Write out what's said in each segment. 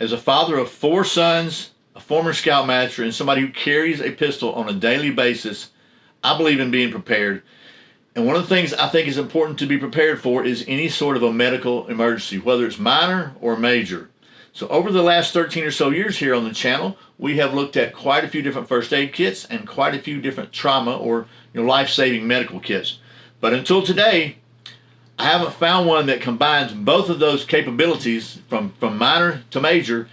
As a father of 4 sons, a former scoutmaster, and somebody who carries a pistol on a daily basis, I believe in being prepared. And one of the things I think is important to be prepared for is any sort of a medical emergency, whether it's minor or major. So over the last 13 or so years here on the channel, we have looked at quite a few different first aid kits and quite a few different trauma or life-saving medical kits. But until today, I haven't found one that combines both of those capabilities from minor to major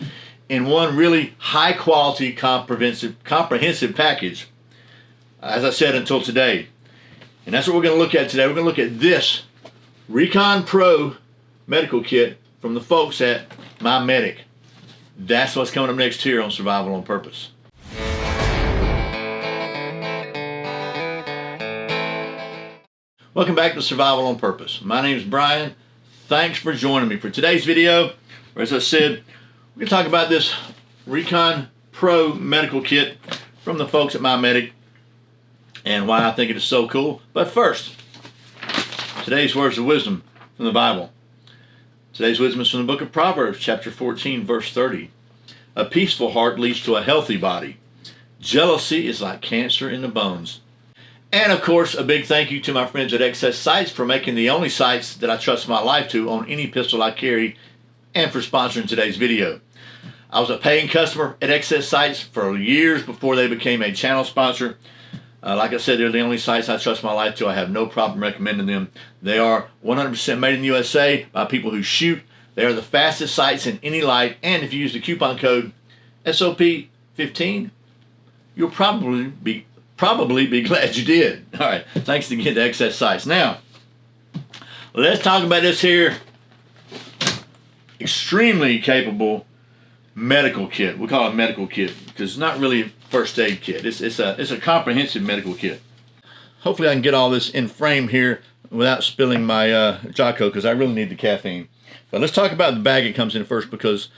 in one really high-quality, comprehensive package. As I said, until today. And that's what we're going to look at today. We're going to look at this Recon Pro medical kit from the folks at My Medic. That's what's coming up next here on Survival on Purpose. Welcome back to Survival on Purpose. My name is Brian. Thanks for joining me for today's video, where, as I said, we're going to talk about this Recon Pro medical kit from the folks at My Medic and why I think it is so cool. But first, today's words of wisdom from the Bible. Today's wisdom is from the book of Proverbs, chapter 14, verse 30. A peaceful heart leads to a healthy body. Jealousy is like cancer in the bones. And of course, a big thank you to my friends at Zzzips for making the only sights that I trust my life to on any pistol I carry, and for sponsoring today's video. I was a paying customer at Zzzips for years before they became a channel sponsor. Like I said, they're the only sites I trust my life to. I have no problem recommending them. They are 100% made in the USA by people who shoot. They are the fastest sites in any light, and if you use the coupon code SOP15, you'll probably be glad you did. All right, thanks again to Zzzips. Now, let's talk about this here extremely capable medical kit. We call it a medical kit because it's not really a first aid kit. It's a comprehensive medical kit. Hopefully I can get all this in frame here without spilling my Jocko, because I really need the caffeine. But let's talk about the bag it comes in first, because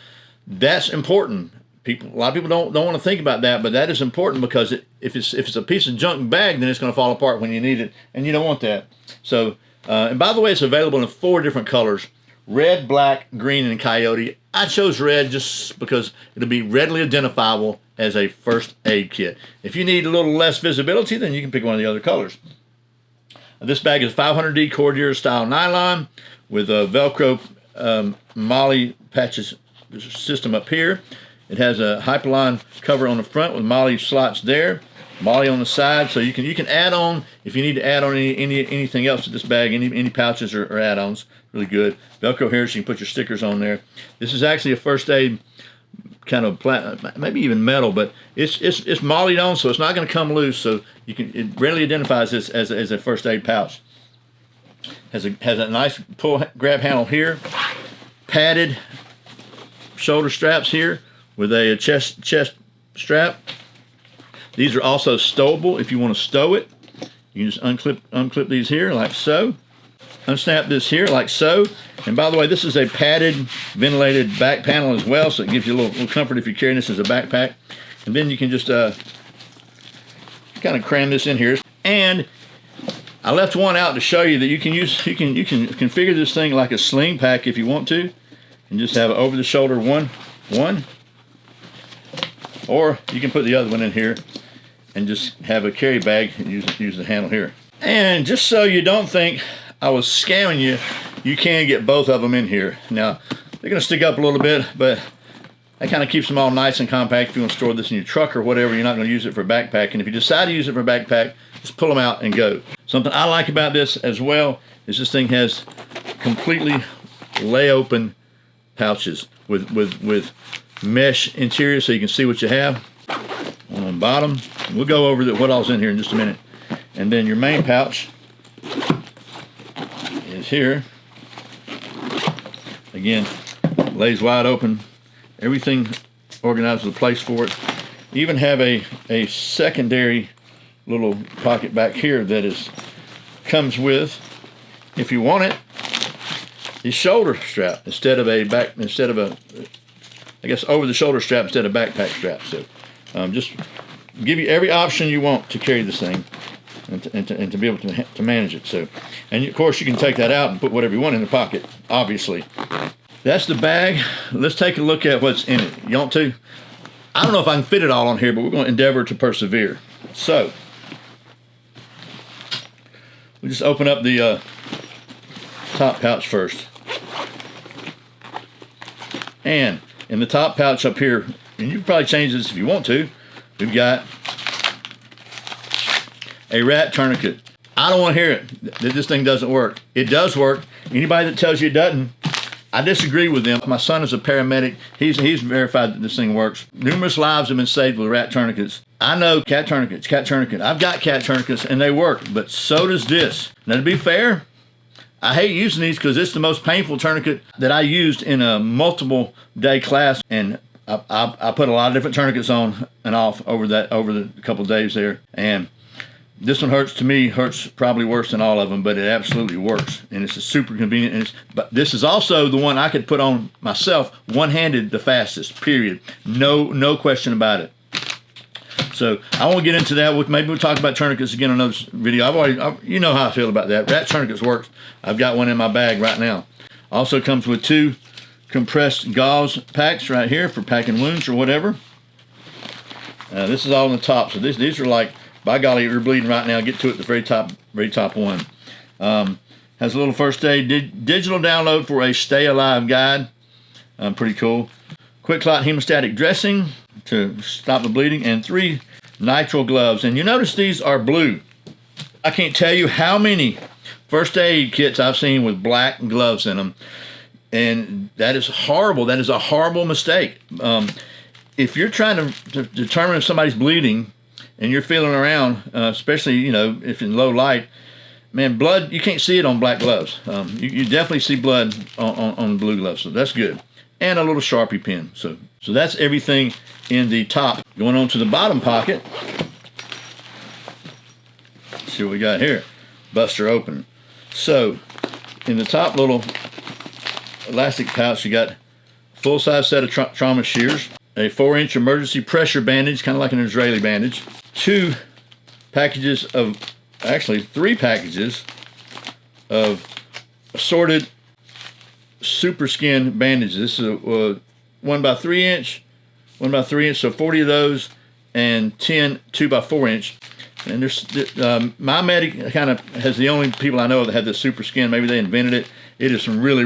that's important. A lot of people don't want to think about that, but that is important, because if it's a piece of junk bag, then it's going to fall apart when you need it, and you don't want that. So, and by the way, it's available in 4 different colors: red, black, green, and coyote. I chose red just because it'll be readily identifiable as a first aid kit. If you need a little less visibility, then you can pick one of the other colors. This bag is 500D Cordura style nylon with a Velcro MOLLE patches system up here. It has a Hypalon cover on the front with MOLLE slots there, MOLLE on the side, so you can add on if you need to add on anything else to this bag, any pouches or add-ons. Really good. Velcro here, so you can put your stickers on there. This is actually a first aid kind of maybe even metal, but it's MOLLE'd on, so it's not going to come loose. So it readily identifies this as a first aid pouch. Has a nice grab handle here, padded shoulder straps here with a chest strap. These are also stowable if you want to stow it. You just unclip these here like so. Unsnap this here like so. And by the way, this is a padded, ventilated back panel as well, so it gives you a little comfort if you're carrying this as a backpack. And then you can just kind of cram this in here. And I left one out to show you that you can configure this thing like a sling pack if you want to, and just have an over-the-shoulder one, or you can put the other one in here and just have a carry bag and use the handle here. And just so you don't think I was scamming you, you can get both of them in here. Now, they're going to stick up a little bit, but that kind of keeps them all nice and compact. If you want to store this in your truck or whatever, you're not going to use it for a backpack. And if you decide to use it for a backpack, just pull them out and go. Something I like about this as well is this thing has completely lay-open pouches with mesh interior, so you can see what you have on the bottom. We'll go over what all's in here in just a minute. And then your main pouch is here. Again, lays wide open. Everything organized with a place for it. You even have a secondary little pocket back here that comes with, if you want it, the shoulder strap instead of a I guess over the shoulder strap instead of backpack strap. So just give you every option you want to carry this thing and to be able to manage it. So, and of course you can take that out and put whatever you want in the pocket, obviously. That's the bag. Let's take a look at what's in it. You want to? I don't know if I can fit it all on here, but we're going to endeavor to persevere. So, we just open up the top pouch first. And in the top pouch up here, and you can probably change this if you want to, we've got a rat tourniquet. I don't want to hear it that this thing doesn't work. It does work. Anybody that tells you it doesn't, I disagree with them. My son is a paramedic. He's verified that this thing works. Numerous lives have been saved with rat tourniquets. I know cat tourniquets, cat tourniquet. I've got cat tourniquets and they work, but so does this. Now to be fair, I hate using these because it's the most painful tourniquet that I used in a multiple day class, and I put a lot of different tourniquets on and off over the couple of days there, and this one hurts probably worse than all of them, but it absolutely works, and it's a super convenient. But this is also the one I could put on myself one-handed the fastest. Period. No question about it. So I won't get into that. Maybe we'll talk about tourniquets again in another video. You know how I feel about that. Rat tourniquets works. I've got one in my bag right now. Also comes with 2 compressed gauze packs right here for packing wounds or whatever. This is all on the top. So these are like, by golly, you're bleeding right now. Get to it, the very top one. Has a little first aid digital download for a stay alive guide. Pretty cool. Quick clot hemostatic dressing to stop the bleeding, and 3 nitrile gloves. And you notice these are blue. I can't tell you how many first aid kits I've seen with black gloves in them, and that is horrible. That is a horrible mistake. If you're trying to determine if somebody's bleeding and you're feeling around, especially if in low light, man, blood, you can't see it on black gloves. You definitely see blood on blue gloves, so that's good. And a little Sharpie pen. So that's everything in the top. Going on to the bottom pocket. Let's see what we got here. Buster open. So in the top little elastic pouch, you got a full-size set of trauma shears, a 4-inch emergency pressure bandage, kind of like an Israeli bandage, 3 packages of assorted super skin bandages. This is a 1x3 inch, so 40 of those, and 10 2x4 inch. And there's my medic kind of has the only people I know that have this super skin. Maybe they invented it. It is some really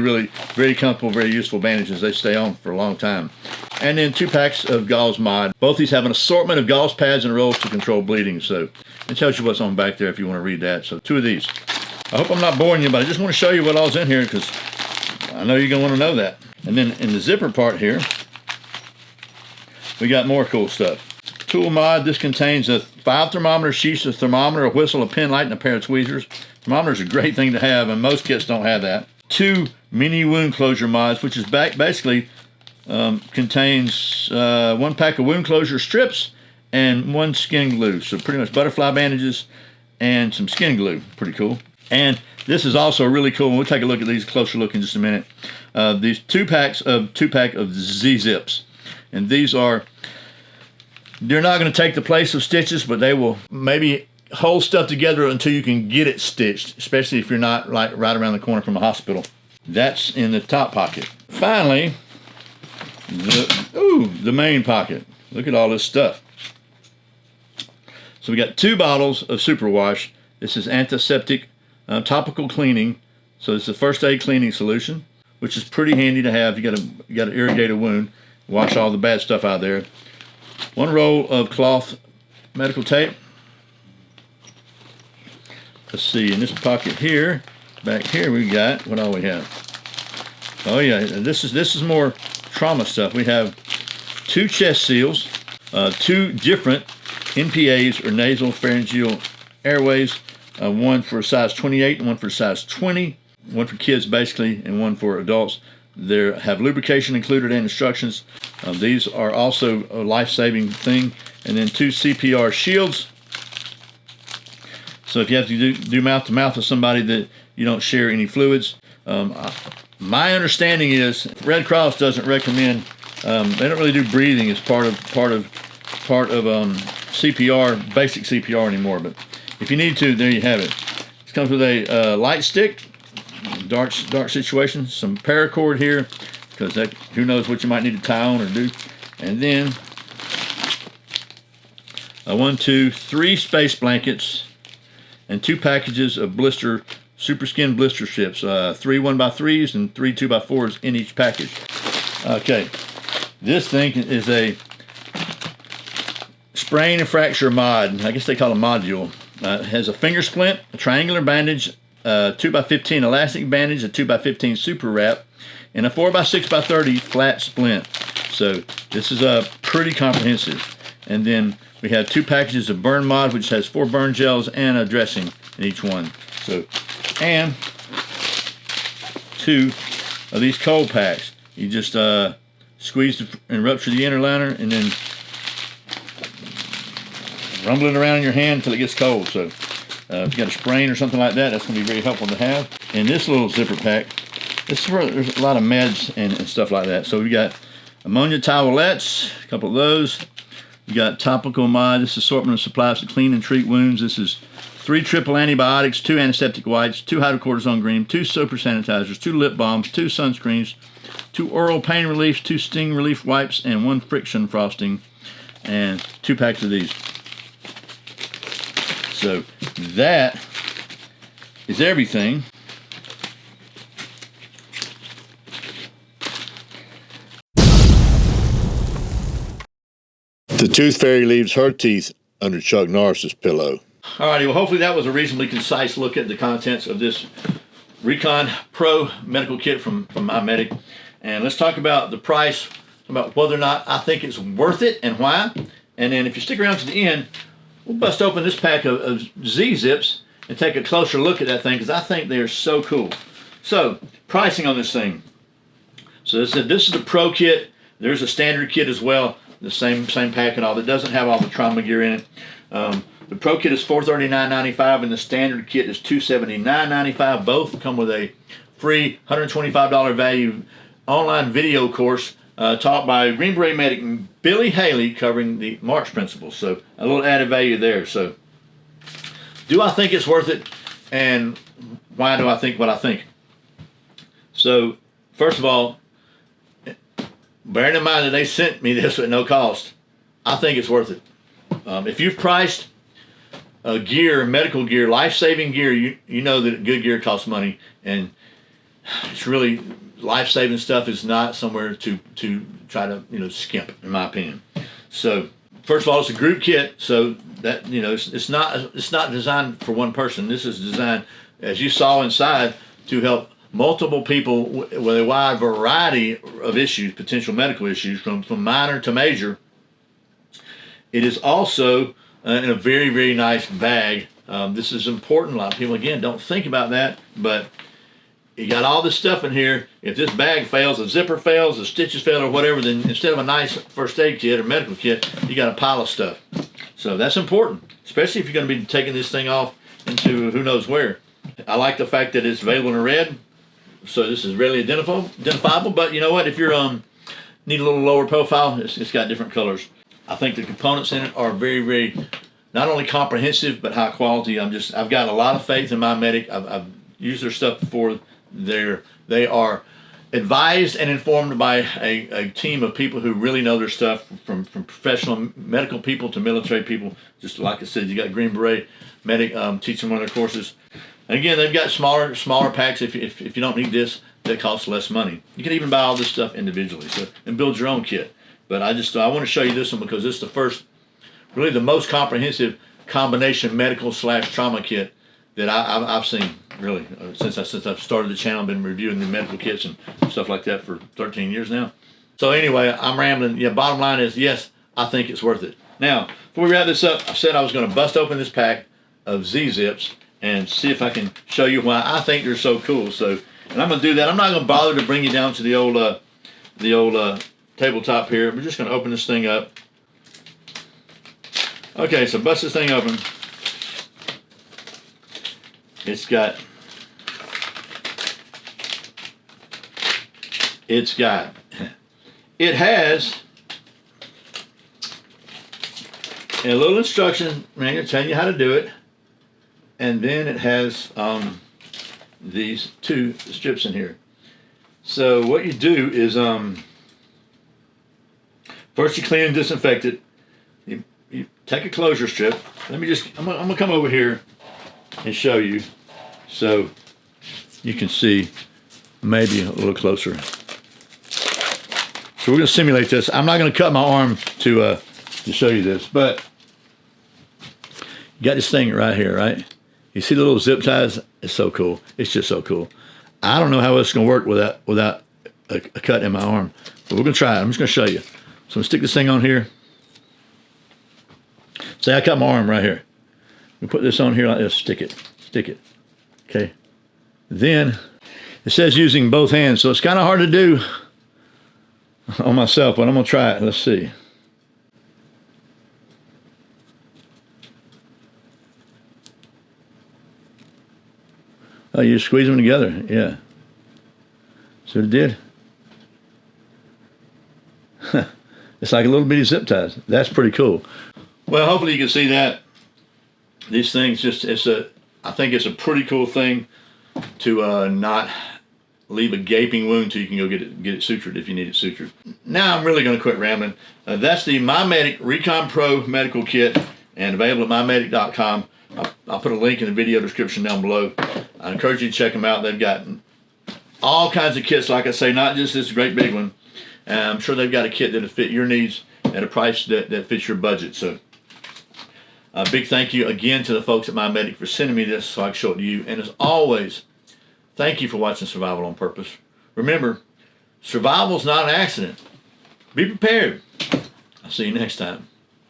very comfortable, very useful bandages. They stay on for a long time. And then 2 packs of gauze mod. Both these have an assortment of gauze pads and rolls to control bleeding. So it tells you what's on back there if you want to read that. So 2 of these. I hope I'm not boring you, but I just want to show you what all's in here because I know you're going to want to know that. And then in the zipper part here, we got more cool stuff. Tool mod. This contains a 5 thermometer sheets, a thermometer, a whistle, a pen light, and a pair of tweezers. Thermometer is a great thing to have, and most kits don't have that. 2 mini wound closure mods, which is basically contains 1 pack of wound closure strips and 1 skin glue. So pretty much butterfly bandages and some skin glue. Pretty cool. And this is also really cool. We'll take a look at these, closer look in just a minute. These 2 pack of Zzzips, and these are, they're not going to take the place of stitches, but they will maybe hold stuff together until you can get it stitched, especially if you're not like right around the corner from a hospital. That's in the top pocket. Finally, the main pocket. Look at all this stuff. So we got 2 bottles of superwash. This is antiseptic topical cleaning. So it's a first aid cleaning solution, which is pretty handy to have. You got to irrigate a wound, wash all the bad stuff out there. 1 roll of cloth medical tape. Let's see, in this pocket here, back here we got, what all we have? Oh yeah, this is more trauma stuff. We have 2 chest seals, 2 different NPAs or nasal pharyngeal airways, 1 for size 28 and 1 for size 20, 1 for kids basically and 1 for adults. They have lubrication included and instructions. These are also a life-saving thing. And then 2 CPR shields. So if you have to do mouth-to-mouth with somebody that you don't share any fluids. My understanding is Red Cross doesn't recommend, they don't really do breathing as part of CPR, basic CPR anymore. But if you need to, there you have it. It comes with a light stick. Dark situation, some paracord here, because that, who knows what you might need to tie on or do. And then 3 space blankets and 2 packages of super skin blister strips, 3 1x3s and 3 2x4s in each package. Okay, this thing is a sprain and fracture mod. I guess they call it a module. It has a finger splint, a triangular bandage, a 2x15 elastic bandage, a 2x15 super wrap, and a 4x6x30 flat splint. So this is pretty comprehensive. And then we have 2 packages of burn mod, which has 4 burn gels and a dressing in each one. So, and 2 of these cold packs. You just squeeze and rupture the inner liner, and then rumble it around in your hand until it gets cold. So if you got a sprain or something like that, that's going to be very helpful to have. In this little zipper pack, this is where there's a lot of meds and stuff like that. So we got ammonia towelettes, a couple of those. We got topical mod. This assortment of supplies to clean and treat wounds. This is 3 triple antibiotics, 2 antiseptic wipes, 2 hydrocortisone cream, 2 super sanitizers, 2 lip balms, 2 sunscreens, 2 oral pain relief, 2 sting relief wipes, and 1 friction frosting, and 2 packs of these. So that is everything. The tooth fairy leaves her teeth under Chuck Norris's pillow. Alrighty, well, hopefully that was a reasonably concise look at the contents of this Recon Pro medical kit from MyMedic. And let's talk about the price, about whether or not I think it's worth it and why. And then if you stick around to the end, we'll bust open this pack of Zzzips and take a closer look at that thing, because I think they are so cool. So, pricing on this thing. So this is the Pro kit. There's a standard kit as well, the same pack and all. That doesn't have all the trauma gear in it. The Pro kit is $439.95 and the standard kit is $279.95. Both come with a free $125 value online video course taught by Green Beret medic Billy Haley, covering the March principles. So a little added value there. So do I think it's worth it, and why do I think what I think? So first of all, bearing in mind that they sent me this at no cost, I think it's worth it. If you've priced gear, medical gear, life-saving gear, you know that good gear costs money, and it's really life-saving stuff is not somewhere to try to skimp, in my opinion. So first of all, it's a group kit, so that it's not designed for one person. This is designed, as you saw inside, to help multiple people with a wide variety of issues, potential medical issues, from minor to major. It is also in a very, very nice bag. This is important. A lot of people, again, don't think about that, but you got all this stuff in here. If this bag fails, the zipper fails, the stitches fail, or whatever, then instead of a nice first aid kit or medical kit, you got a pile of stuff. So that's important, especially if you're going to be taking this thing off into who knows where. I like the fact that it's available in red, so this is readily identifiable. But you know what? If you're need a little lower profile, it's got different colors. I think the components in it are very, very not only comprehensive but high quality. I've got a lot of faith in MyMedic. I've used their stuff before. They are advised and informed by a team of people who really know their stuff, from professional medical people to military people. Just like I said, you got Green Beret medic teaching one of their courses. And again, they've got smaller packs. If you don't need this, that costs less money. You can even buy all this stuff individually, and build your own kit. But I want to show you this one because this is the first, really the most comprehensive combination medical / trauma kit that I've seen, really, since I've started the channel. I've been reviewing the medical kits and stuff like that for 13 years now. So anyway, I'm rambling. Yeah, bottom line is, yes, I think it's worth it. Now, before we wrap this up, I said I was going to bust open this pack of Zzzips and see if I can show you why I think they're so cool. So, and I'm going to do that. I'm not going to bother to bring you down to the old tabletop here. We're just going to open this thing up. Okay, so bust this thing open. It has a little instruction manual telling you how to do it, and then it has these 2 strips in here. So what you do is first you clean and disinfect it. You take a closure strip. I'm gonna come over here and show you so you can see maybe a little closer. So we're gonna simulate this. I'm not gonna cut my arm to show you this, but you got this thing right here, right? You see the little zip ties? It's so cool. It's just so cool. I don't know how it's gonna work without a cut in my arm, but we're gonna try it. I'm just gonna show you. So I'm gonna stick this thing on here. Say I cut my arm right here. We put this on here like this. Stick it. Okay. Then it says using both hands, so it's kind of hard to do on myself, but I'm gonna try it. Let's see. Oh, you squeeze them together, yeah. So it did. It's like a little bitty zip ties. That's pretty cool. Well, hopefully you can see that. These things I think it's a pretty cool thing to not leave a gaping wound till you can go get it sutured if you need it sutured. Now I'm really going to quit rambling. That's the MyMedic Recon Pro medical kit, and available at mymedic.com. I'll put a link in the video description down below. I encourage you to check them out. They've got all kinds of kits, like I say, not just this great big one. I'm sure they've got a kit that'll fit your needs at a price that fits your budget. So a big thank you again to the folks at MyMedic for sending me this so I can show it to you. And as always, thank you for watching Survival on Purpose. Remember, survival's not an accident. Be prepared. I'll see you next time.